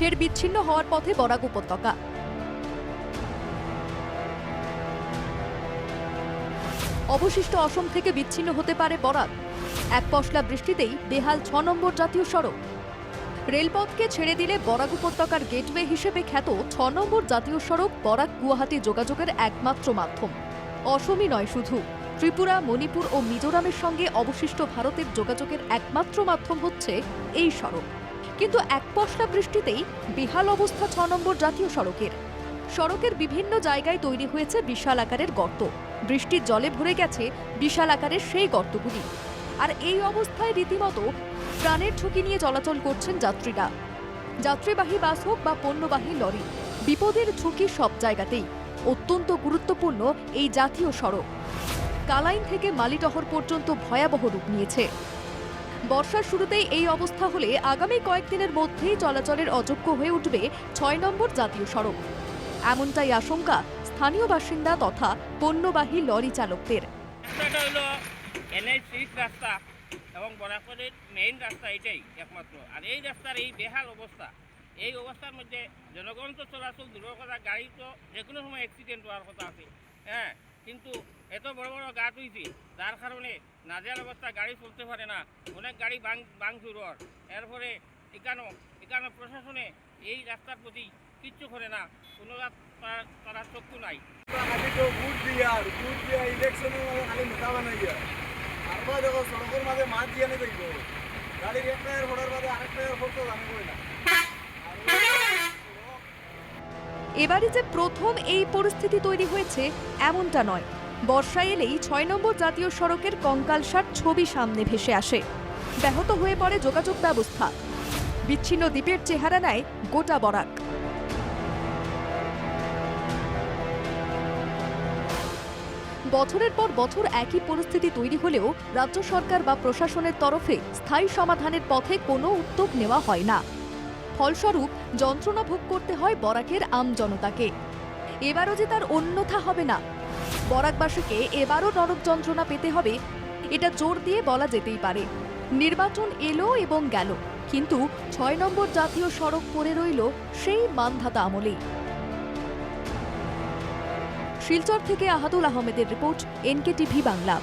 ফের বিচ্ছিন্ন হওয়ার পথে বরাক উপত্যকা। অবশিষ্ট অসম থেকে বিচ্ছিন্ন হতে পারে বরাক। এক পশলা বৃষ্টিতেই বেহাল ৬ নম্বর জাতীয় সড়ক। রেলপথকে ছেড়ে দিলে বরাক উপত্যকার গেটওয়ে হিসেবে খ্যাত ৬ নম্বর জাতীয় সড়ক বরাক গুয়াহাটি যোগাযোগের একমাত্র মাধ্যম। অসমই নয় শুধু, ত্রিপুরা, মণিপুর ও মিজোরামের সঙ্গে অবশিষ্ট ভারতের যোগাযোগের একমাত্র মাধ্যম হচ্ছে এই সড়ক। কিন্তু এক পশলা বৃষ্টিতেই বেহাল অবস্থা ৬ নম্বর জাতীয় সড়কের। সড়কের বিভিন্ন জায়গায় তৈরি হয়েছে বিশাল আকারের গর্ত। বৃষ্টির জলে ভরে গেছে বিশাল আকারের সেই গর্তগুলি। আর এই অবস্থায় রীতিমতো প্রাণের ঝুঁকি নিয়ে চলাচল করছেন যাত্রীরা। যাত্রীবাহী বাস হোক বা পণ্যবাহী লরি, বিপদের ঝুঁকি সব জায়গাতেই। অত্যন্ত গুরুত্বপূর্ণ এই জাতীয় সড়ক কালাইন থেকে মালিটহর পর্যন্ত ভয়াবহ রূপ নিয়েছে। বর্ষার শুরুতেই এই অবস্থা হলে আগামী কয়েকদিনের মধ্যেই চলাচলের অযোগ্য হয়ে উঠবে ৬ নম্বর জাতীয় সড়ক। এমনটাই আশঙ্কা স্থানীয় বাসিন্দা তথা পণ্যবাহী লরি চালকদের। রাস্তা এবং বরাকরের মেইন রাস্তা এটাই একমাত্র। আর এই রাস্তার এই বেহাল অবস্থা, এই অবস্থার মধ্যে জনগণ তো চলাচল দূরের কথা, গাড়ি তো যে কোনো সময় অ্যাক্সিডেন্ট হওয়ার কথা আছে। হ্যাঁ, কিন্তু এত বড় বড় গাছ হয়েছে যার কারণে নাজেহাল অবস্থা, গাড়ি চলতে পারে না, অনেক গাড়ি ভাঙচুর হওয়ার। এরপরে এখানে প্রশাসনে এই রাস্তার প্রতি কিচ্ছু করে না, কোনো তারা চক্ষু নাই। সড়কের মাঝে মাছ দিয়ে দেখবো গাড়ির এক টায়ার ফোটার বাদে আরেক টায়ার ফোটতো জানবই না। এবারে যে প্রথম এই পরিস্থিতি তৈরি হয়েছে এমনটা নয়। বর্ষা এলেই ৬ নম্বর জাতীয় সড়কের কঙ্কালসার ছবি সামনে ভেসে আসে। ব্যাহত হয়ে পড়ে যোগাযোগ ব্যবস্থা। বিচ্ছিন্ন দ্বীপের চেহারা নেয় গোটা বরাক। বছরের পর বছর একই পরিস্থিতি তৈরি হলেও রাজ্য সরকার বা প্রশাসনের তরফে স্থায়ী সমাধানের পথে কোনো উদ্যোগ নেওয়া হয় না। ফলস্বরূপ যন্ত্রণা ভোগ করতে হয় বরাকের আমজনতাকে। এবারও যে তার অন্যথা হবে না। বরাকবাসীকে এবারও নরক যন্ত্রণা পেতে হবে, এটা জোর দিয়ে বলা যেতেই পারে। নির্বাচন এলো এবং গেল, কিন্তু ৬ নম্বর জাতীয় সড়ক পড়ে রইল সেই মানধাতা আমলেই। শিলচর থেকে আহাদুল আহমেদের রিপোর্ট, NKTV বাংলা।